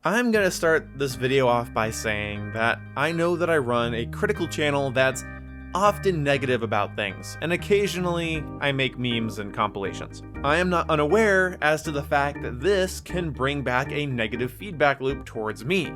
I'm gonna start this video off by saying that I know that I run a critical channel that's often negative about things, and occasionally I make memes and compilations. I am not unaware as to the fact that this can bring back a negative feedback loop towards me.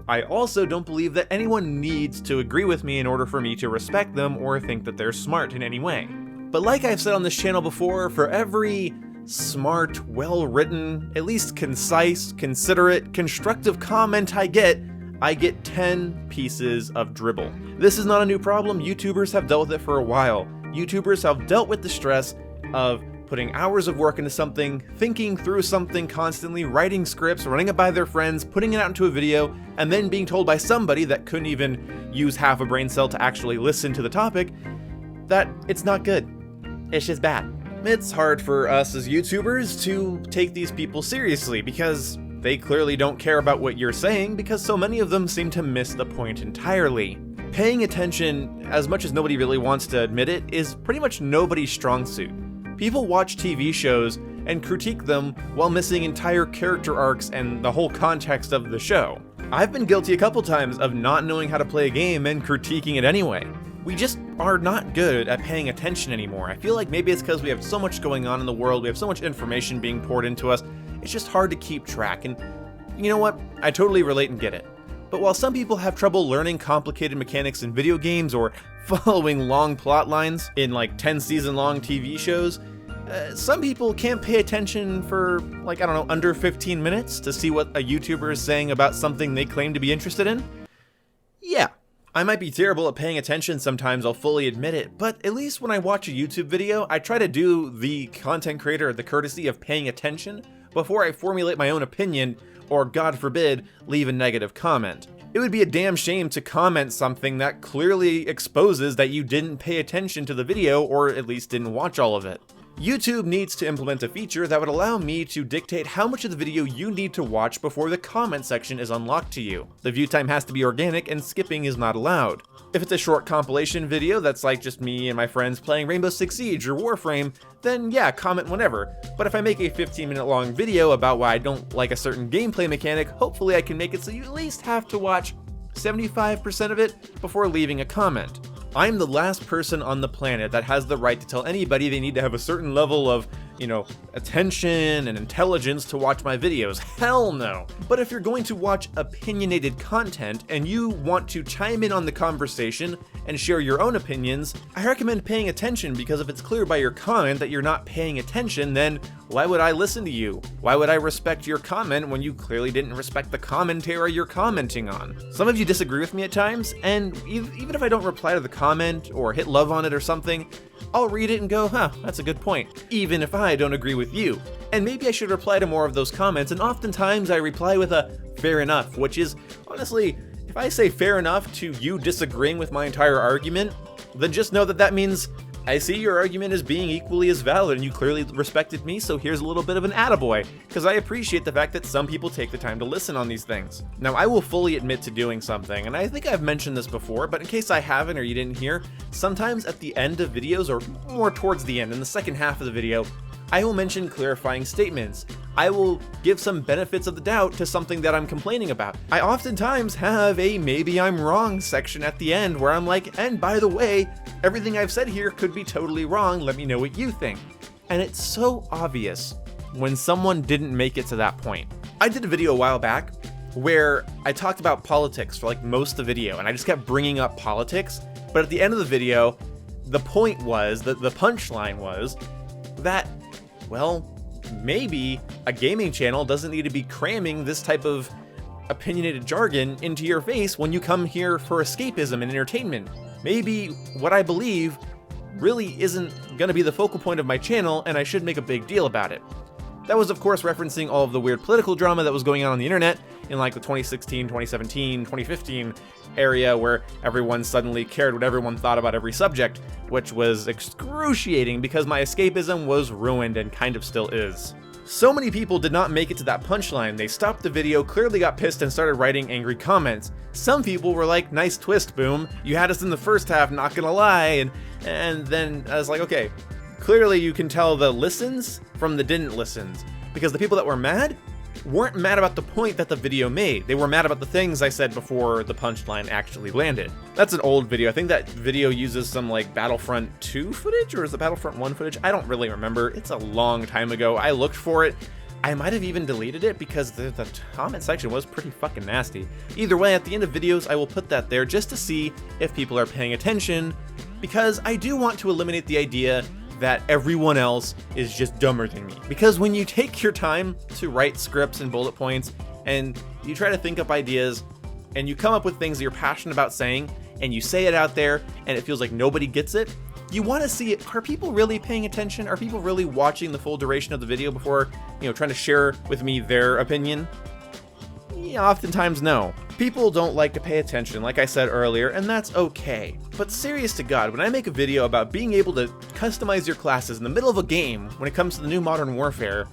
I also don't believe that anyone needs to agree with me in order for me to respect them or think that they're smart in any way. But like I've said on this channel before, for every smart, well-written, at least concise, considerate, constructive comment I get 10 pieces of dribble. This is not a new problem. YouTubers have dealt with it for a while. YouTubers have dealt with the stress of putting hours of work into something, thinking through something constantly, writing scripts, running it by their friends, putting it out into a video, and then being told by somebody that couldn't even use half a brain cell to actually listen to the topic that it's not good. It's just bad. It's hard for us as YouTubers to take these people seriously because they clearly don't care about what you're saying because so many of them seem to miss the point entirely. Paying attention, as much as nobody really wants to admit it, is pretty much nobody's strong suit. People watch TV shows and critique them while missing entire character arcs and the whole context of the show. I've been guilty a couple times of not knowing how to play a game and critiquing it anyway. We just are not good at paying attention anymore. I feel like maybe it's because we have so much going on in the world, we have so much information being poured into us, it's just hard to keep track, and you know what? I totally relate and get it. But while some people have trouble learning complicated mechanics in video games or following long plot lines in like 10-season-long TV shows, some people can't pay attention for, like, I don't know, under 15 minutes to see what a YouTuber is saying about something they claim to be interested in? Yeah. I might be terrible at paying attention sometimes, I'll fully admit it, but at least when I watch a YouTube video, I try to do the content creator the courtesy of paying attention before I formulate my own opinion, or God forbid, leave a negative comment. It would be a damn shame to comment something that clearly exposes that you didn't pay attention to the video, or at least didn't watch all of it. YouTube needs to implement a feature that would allow me to dictate how much of the video you need to watch before the comment section is unlocked to you. The view time has to be organic and skipping is not allowed. If it's a short compilation video that's like just me and my friends playing Rainbow Six Siege or Warframe, then yeah, comment whenever. But if I make a 15-minute long video about why I don't like a certain gameplay mechanic, hopefully I can make it so you at least have to watch 75% of it before leaving a comment. I'm the last person on the planet that has the right to tell anybody they need to have a certain level of, attention and intelligence to watch my videos. Hell no. But if you're going to watch opinionated content and you want to chime in on the conversation and share your own opinions, I recommend paying attention, because if it's clear by your comment that you're not paying attention, then why would I listen to you? Why would I respect your comment when you clearly didn't respect the commentary you're commenting on? Some of you disagree with me at times, and even if I don't reply to the comment or hit love on it or something, I'll read it and go, huh, that's a good point, even if I don't agree with you. And maybe I should reply to more of those comments, and oftentimes I reply with a fair enough, which is, honestly, if I say fair enough to you disagreeing with my entire argument, then just know that that means I see your argument as being equally as valid and you clearly respected me, so here's a little bit of an attaboy, because I appreciate the fact that some people take the time to listen on these things. Now, I will fully admit to doing something, and I think I've mentioned this before, but in case I haven't or you didn't hear, sometimes at the end of videos, or more towards the end, in the second half of the video, I will mention clarifying statements. I will give some benefits of the doubt to something that I'm complaining about. I oftentimes have a maybe I'm wrong section at the end where I'm like, and by the way, everything I've said here could be totally wrong, let me know what you think. And it's so obvious when someone didn't make it to that point. I did a video a while back where I talked about politics for like most of the video, and I just kept bringing up politics, but at the end of the video, the point was, that the punchline was that, well, maybe a gaming channel doesn't need to be cramming this type of opinionated jargon into your face when you come here for escapism and entertainment. Maybe what I believe really isn't going to be the focal point of my channel, and I should make a big deal about it. That was, of course, referencing all of the weird political drama that was going on the internet in like the 2016, 2017, 2015 area, where everyone suddenly cared what everyone thought about every subject, which was excruciating because my escapism was ruined and kind of still is. So many people did not make it to that punchline. They stopped the video, clearly got pissed, and started writing angry comments. Some people were like, nice twist, Boom. You had us in the first half, not gonna lie. And then I was like, okay, clearly you can tell the listens from the didn't listens, because the people that were mad weren't mad about the point that the video made. They were mad about the things I said before the punchline actually landed. That's an old video. I think that video uses some like Battlefront 2 footage, or is it Battlefront 1 footage? I don't really remember. It's a long time ago. I looked for it. I might have even deleted it because the comment section was pretty fucking nasty. Either way, at the end of videos, I will put that there just to see if people are paying attention, because I do want to eliminate the idea that everyone else is just dumber than me. Because when you take your time to write scripts and bullet points, and you try to think up ideas, and you come up with things that you're passionate about saying, and you say it out there, and it feels like nobody gets it, you want to see it. Are people really paying attention? Are people really watching the full duration of the video before, trying to share with me their opinion? Yeah, oftentimes no. People don't like to pay attention, like I said earlier, and that's okay. But serious to God, when I make a video about being able to customize your classes in the middle of a game when it comes to the new Modern Warfare,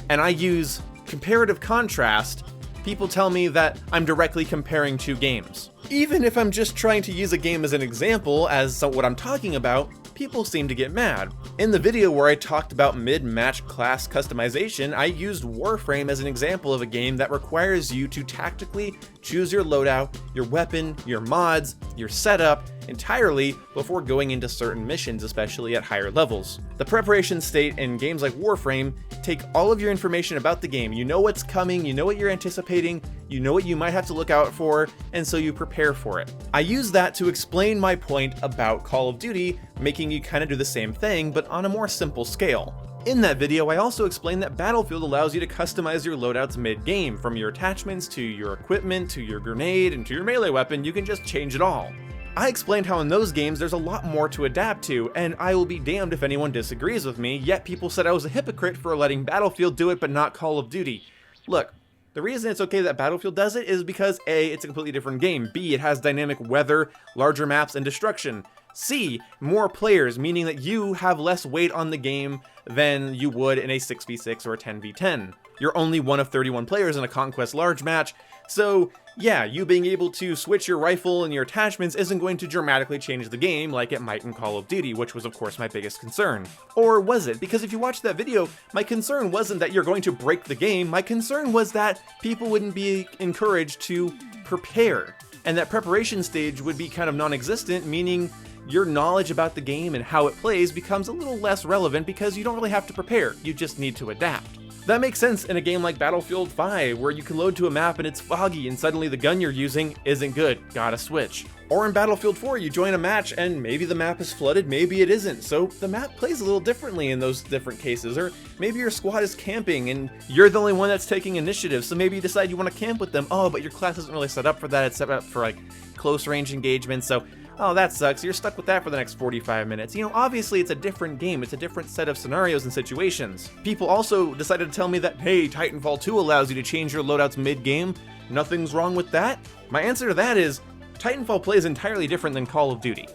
and I use comparative contrast, people tell me that I'm directly comparing two games. Even if I'm just trying to use a game as an example as what I'm talking about, people seem to get mad. In the video where I talked about mid-match class customization, I used Warframe as an example of a game that requires you to tactically choose your loadout, your weapon, your mods, your setup entirely before going into certain missions, especially at higher levels. The preparation state in games like Warframe take all of your information about the game. You know what's coming, you know what you're anticipating, you know what you might have to look out for, and so you prepare for it. I use that to explain my point about Call of Duty making you kind of do the same thing, but on a more simple scale. In that video, I also explained that Battlefield allows you to customize your loadouts mid-game, from your attachments to your equipment to your grenade and to your melee weapon. You can just change it all. I explained how in those games there's a lot more to adapt to, and I will be damned if anyone disagrees with me, yet people said I was a hypocrite for letting Battlefield do it but not Call of Duty. Look, the reason it's okay that Battlefield does it is because A, it's a completely different game, B, it has dynamic weather, larger maps, and destruction, C, more players, meaning that you have less weight on the game than you would in a 6v6 or a 10v10. You're only one of 31 players in a Conquest large match, so yeah, you being able to switch your rifle and your attachments isn't going to dramatically change the game like it might in Call of Duty, which was of course my biggest concern. Or was it? Because if you watch that video, my concern wasn't that you're going to break the game, my concern was that people wouldn't be encouraged to prepare, and that preparation stage would be kind of non-existent, meaning your knowledge about the game and how it plays becomes a little less relevant because you don't really have to prepare, you just need to adapt. That makes sense in a game like Battlefield 5, where you can load to a map and it's foggy and suddenly the gun you're using isn't good, gotta switch. Or in Battlefield 4, you join a match and maybe the map is flooded, maybe it isn't, so the map plays a little differently in those different cases. Or maybe your squad is camping and you're the only one that's taking initiative, so maybe you decide you want to camp with them. Oh, but your class isn't really set up for that, it's set up for like close range engagement, so oh, that sucks, you're stuck with that for the next 45 minutes. Obviously it's a different game, it's a different set of scenarios and situations. People also decided to tell me that, hey, Titanfall 2 allows you to change your loadouts mid-game. Nothing's wrong with that? My answer to that is, Titanfall plays entirely different than Call of Duty.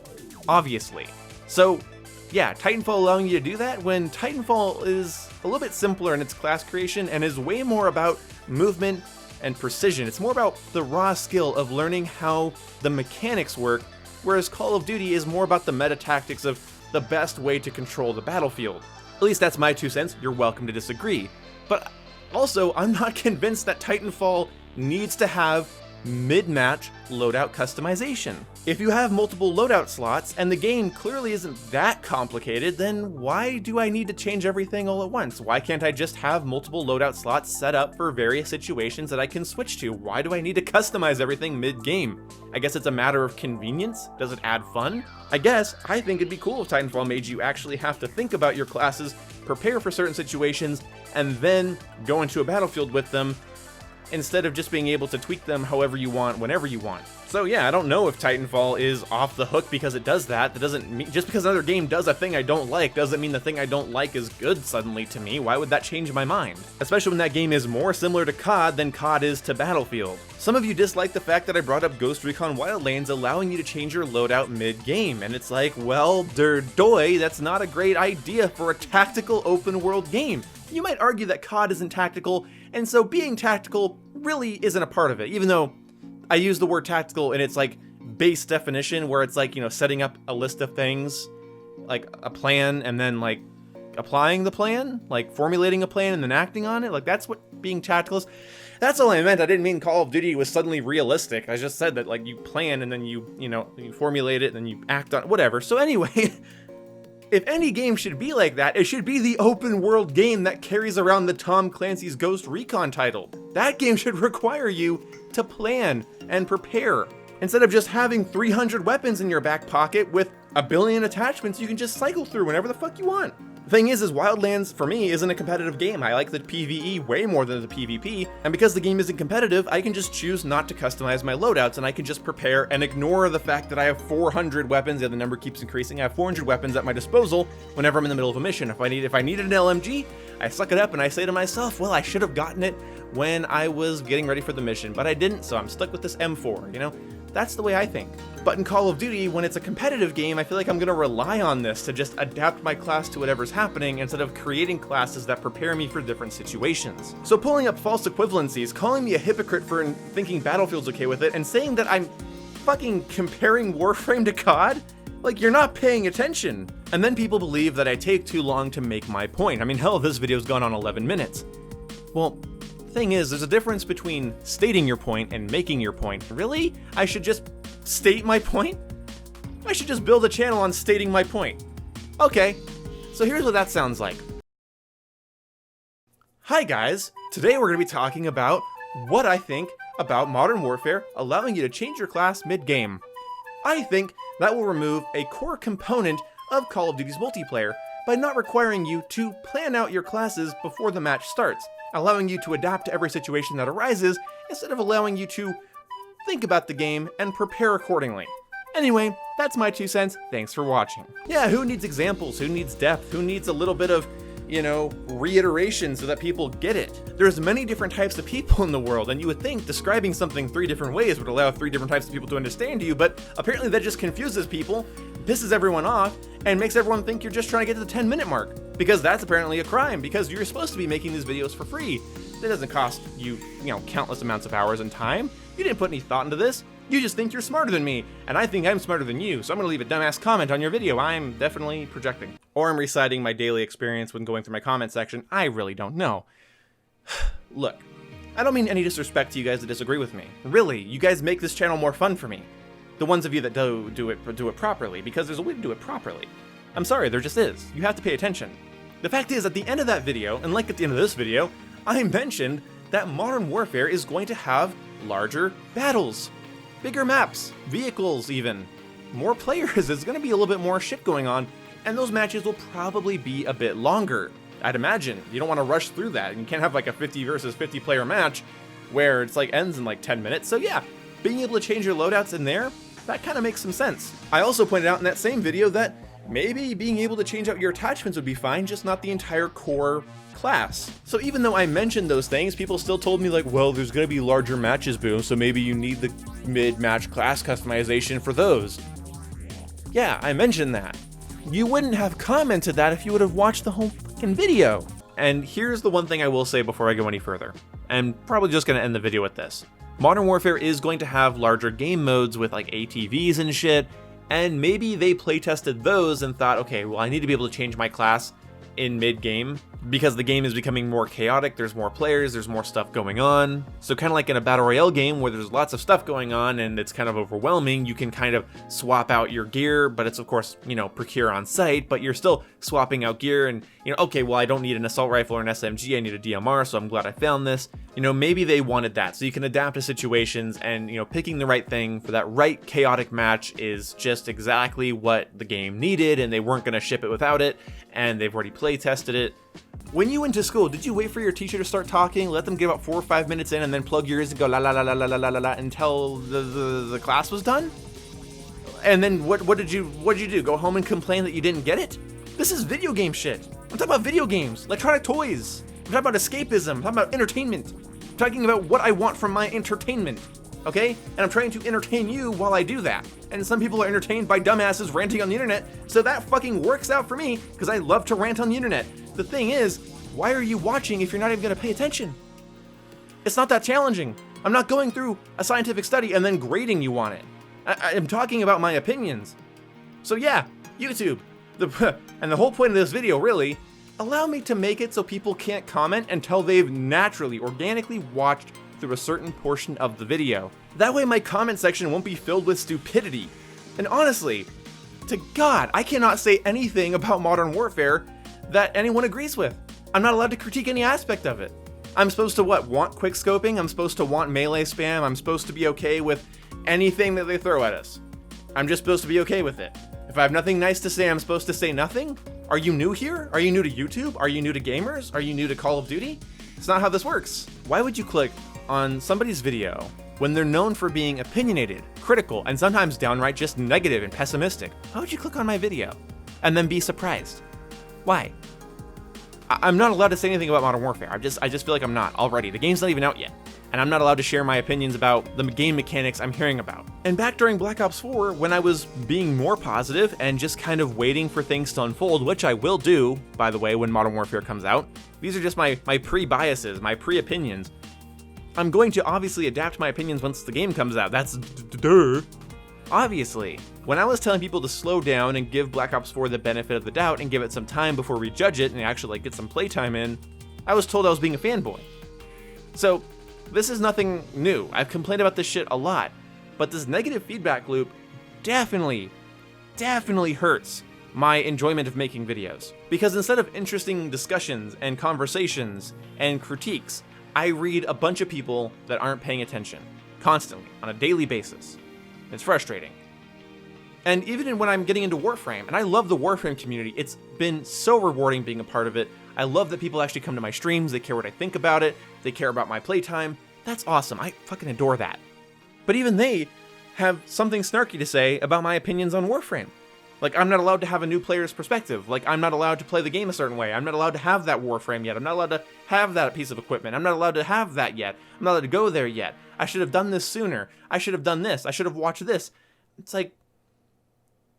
Obviously. So, yeah, Titanfall allowing you to do that when Titanfall is a little bit simpler in its class creation and is way more about movement and precision. It's more about the raw skill of learning how the mechanics work, whereas Call of Duty is more about the meta tactics of the best way to control the battlefield. At least that's my 2 cents, you're welcome to disagree. But also, I'm not convinced that Titanfall needs to have mid-match loadout customization. If you have multiple loadout slots, and the game clearly isn't that complicated, then why do I need to change everything all at once? Why can't I just have multiple loadout slots set up for various situations that I can switch to? Why do I need to customize everything mid-game? I guess it's a matter of convenience? Does it add fun? I think it'd be cool if Titanfall made you actually have to think about your classes, prepare for certain situations, and then go into a battlefield with them, instead of just being able to tweak them however you want, whenever you want. So yeah, I don't know if Titanfall is off the hook because it does that. That doesn't mean, just because another game does a thing I don't like, doesn't mean the thing I don't like is good suddenly to me. Why would that change my mind? Especially when that game is more similar to COD than COD is to Battlefield. Some of you dislike the fact that I brought up Ghost Recon Wildlands allowing you to change your loadout mid-game, and it's like, well, that's not a great idea for a tactical open world game. You might argue that COD isn't tactical, and so being tactical really isn't a part of it, even though I use the word tactical in its like base definition, where it's like, setting up a list of things, like a plan, and then like applying the plan, like formulating a plan and then acting on it. Like that's what being tactical is. That's all I meant. I didn't mean Call of Duty was suddenly realistic. I just said that like you plan and then you formulate it and then you act on it, whatever. So anyway, if any game should be like that, it should be the open world game that carries around the Tom Clancy's Ghost Recon title. That game should require you to plan and prepare. Instead of just having 300 weapons in your back pocket with a billion attachments you can just cycle through whenever the fuck you want. The thing is Wildlands, for me, isn't a competitive game. I like the PvE way more than the PvP, and because the game isn't competitive, I can just choose not to customize my loadouts, and I can just prepare and ignore the fact that I have 400 weapons, and the number keeps increasing. I have 400 weapons at my disposal whenever I'm in the middle of a mission. If I needed an LMG, I suck it up and I say to myself, well, I should have gotten it when I was getting ready for the mission, but I didn't, so I'm stuck with this M4, you know? That's the way I think. But in Call of Duty, when it's a competitive game, I feel like I'm gonna rely on this to just adapt my class to whatever's happening instead of creating classes that prepare me for different situations. So pulling up false equivalencies, calling me a hypocrite for thinking Battlefield's okay with it, and saying that I'm fucking comparing Warframe to COD? Like, you're not paying attention. And then people believe that I take too long to make my point. I mean, hell, this video's gone on 11 minutes. Well, thing is, there's a difference between stating your point and making your point. Really? I should just state my point? I should just build a channel on stating my point. Okay, so here's what that sounds like. Hi guys, today we're going to be talking about what I think about Modern Warfare allowing you to change your class mid-game. I think that will remove a core component of Call of Duty's multiplayer by not requiring you to plan out your classes before the match starts, allowing you to adapt to every situation that arises instead of allowing you to think about the game and prepare accordingly. Anyway, that's my 2 cents. Thanks for watching. Yeah, who needs examples? Who needs depth? Who needs a little bit of, reiteration so that people get it? There's many different types of people in the world, and you would think describing something 3 different ways would allow 3 different types of people to understand you, but apparently that just confuses people, pisses everyone off, and makes everyone think you're just trying to get to the 10-minute mark. Because that's apparently a crime, because you're supposed to be making these videos for free. It doesn't cost you, countless amounts of hours and time. You didn't put any thought into this. You just think you're smarter than me, and I think I'm smarter than you, so I'm gonna leave a dumbass comment on your video. I'm definitely projecting. Or I'm reciting my daily experience when going through my comment section. I really don't know. Look, I don't mean any disrespect to you guys that disagree with me. Really, you guys make this channel more fun for me. The ones of you that do it properly, because there's a way to do it properly. I'm sorry, there just is. You have to pay attention. The fact is, at the end of that video, and like at the end of this video, I mentioned that Modern Warfare is going to have larger battles. Bigger maps, vehicles even, more players. There's going to be a little bit more shit going on, and those matches will probably be a bit longer. I'd imagine. You don't want to rush through that. You can't have like a 50 versus 50 player match where it's like ends in like 10 minutes. So yeah, being able to change your loadouts in there, that kind of makes some sense. I also pointed out in that same video that maybe being able to change out your attachments would be fine, just not the entire core class. So even though I mentioned those things, people still told me like, well, there's gonna be larger matches, Boom, so maybe you need the mid-match class customization for those. Yeah, I mentioned that. You wouldn't have commented that if you would have watched the whole fucking video. And here's the one thing I will say before I go any further, and probably just gonna end the video with this. Modern Warfare is going to have larger game modes with like ATVs and shit, and maybe they playtested those and thought, okay, well, I need to be able to change my class in mid-game because the game is becoming more chaotic, there's more players, there's more stuff going on. So kind of like in a Battle Royale game where there's lots of stuff going on and it's kind of overwhelming, you can kind of swap out your gear, but it's of course, procure on site, but you're still swapping out gear and, okay, well, I don't need an assault rifle or an SMG, I need a DMR, so I'm glad I found this. Maybe they wanted that, so you can adapt to situations and, picking the right thing for that right chaotic match is just exactly what the game needed, and they weren't going to ship it without it, and they've already play tested it. When you went to school, did you wait for your teacher to start talking, let them get about 4 or 5 minutes in, and then plug your ears and go la la la la la la la la until the class was done? And then what did you do? Go home and complain that you didn't get it? This is video game shit. I'm talking about video games, electronic toys. I'm talking about escapism. I'm talking about entertainment. I'm talking about what I want from my entertainment. Okay? And I'm trying to entertain you while I do that. And some people are entertained by dumbasses ranting on the internet, so that fucking works out for me, because I love to rant on the internet. The thing is, why are you watching if you're not even going to pay attention? It's not that challenging. I'm not going through a scientific study and then grading you on it. I'm talking about my opinions. So yeah, YouTube. And the whole point of this video, really, allow me to make it so people can't comment until they've naturally, organically watched through a certain portion of the video. That way my comment section won't be filled with stupidity. And honestly, to God, I cannot say anything about Modern Warfare that anyone agrees with. I'm not allowed to critique any aspect of it. I'm supposed to want quickscoping? I'm supposed to want melee spam? I'm supposed to be okay with anything that they throw at us. I'm just supposed to be okay with it. If I have nothing nice to say, I'm supposed to say nothing? Are you new here? Are you new to YouTube? Are you new to gamers? Are you new to Call of Duty? It's not how this works. Why would you click on somebody's video when they're known for being opinionated, critical, and sometimes downright just negative and pessimistic? Why would you click on my video and then be surprised? Why? I'm not allowed to say anything about Modern Warfare. I just feel like I'm not already. The game's not even out yet. And I'm not allowed to share my opinions about the game mechanics I'm hearing about. And back during Black Ops 4, when I was being more positive and just kind of waiting for things to unfold, which I will do, by the way, when Modern Warfare comes out. These are just my pre-biases, my pre-opinions. I'm going to obviously adapt my opinions once the game comes out. That's duh. Obviously, when I was telling people to slow down and give Black Ops 4 the benefit of the doubt and give it some time before we judge it and actually get some playtime in, I was told I was being a fanboy. So, this is nothing new. I've complained about this shit a lot, but this negative feedback loop definitely hurts my enjoyment of making videos. Because instead of interesting discussions and conversations and critiques, I read a bunch of people that aren't paying attention, constantly, on a daily basis. It's frustrating. And even when I'm getting into Warframe, and I love the Warframe community, it's been so rewarding being a part of it. I love that people actually come to my streams, they care what I think about it, they care about my playtime. That's awesome, I fucking adore that. But even they have something snarky to say about my opinions on Warframe. Like, I'm not allowed to have a new player's perspective. Like, I'm not allowed to play the game a certain way. I'm not allowed to have that Warframe yet. I'm not allowed to have that piece of equipment. I'm not allowed to have that yet. I'm not allowed to go there yet. I should have done this sooner. I should have done this. I should have watched this. It's like,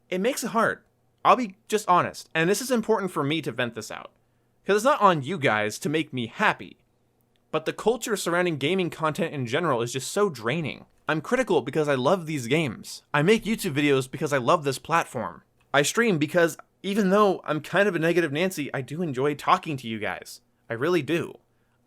it makes it hard. I'll be just honest. And this is important for me to vent this out. Because it's not on you guys to make me happy. But the culture surrounding gaming content in general is just so draining. I'm critical because I love these games. I make YouTube videos because I love this platform. I stream because even though I'm kind of a negative Nancy, I do enjoy talking to you guys. I really do.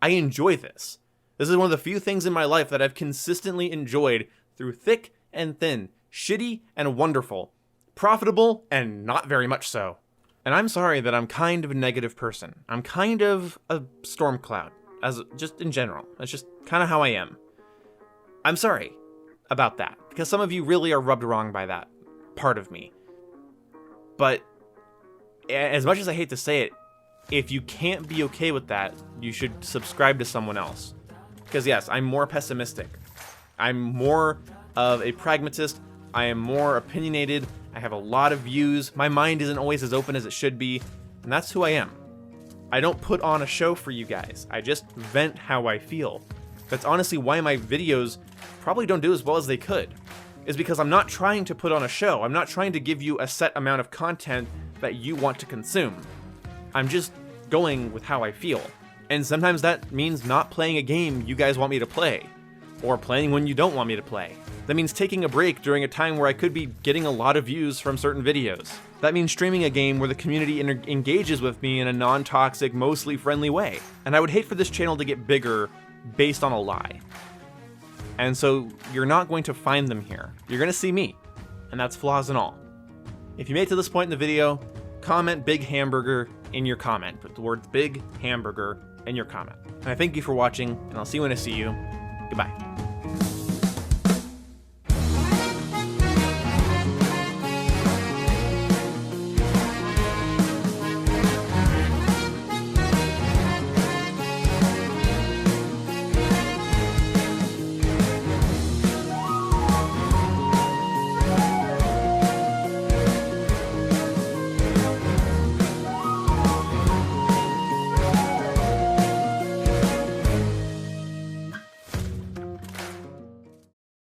I enjoy this. This is one of the few things in my life that I've consistently enjoyed through thick and thin, shitty and wonderful, profitable and not very much so. And I'm sorry that I'm kind of a negative person. I'm kind of a storm cloud, as just in general. That's just kind of how I am. I'm sorry about that, because some of you really are rubbed wrong by that part of me. But as much as I hate to say it, if you can't be okay with that, you should subscribe to someone else. Because yes, I'm more pessimistic. I'm more of a pragmatist. I am more opinionated. I have a lot of views. My mind isn't always as open as it should be. And that's who I am. I don't put on a show for you guys. I just vent how I feel. That's honestly why my videos probably don't do as well as they could. Is because I'm not trying to put on a show. I'm not trying to give you a set amount of content that you want to consume. I'm just going with how I feel. And sometimes that means not playing a game you guys want me to play, or playing when you don't want me to play. That means taking a break during a time where I could be getting a lot of views from certain videos. That means streaming a game where the community engages with me in a non-toxic, mostly friendly way. And I would hate for this channel to get bigger based on a lie. And so you're not going to find them here. You're going to see me, and that's flaws and all. If you made it to this point in the video, comment big hamburger in your comment. Put the word big hamburger in your comment. And I thank you for watching, and I'll see you when I see you. Goodbye.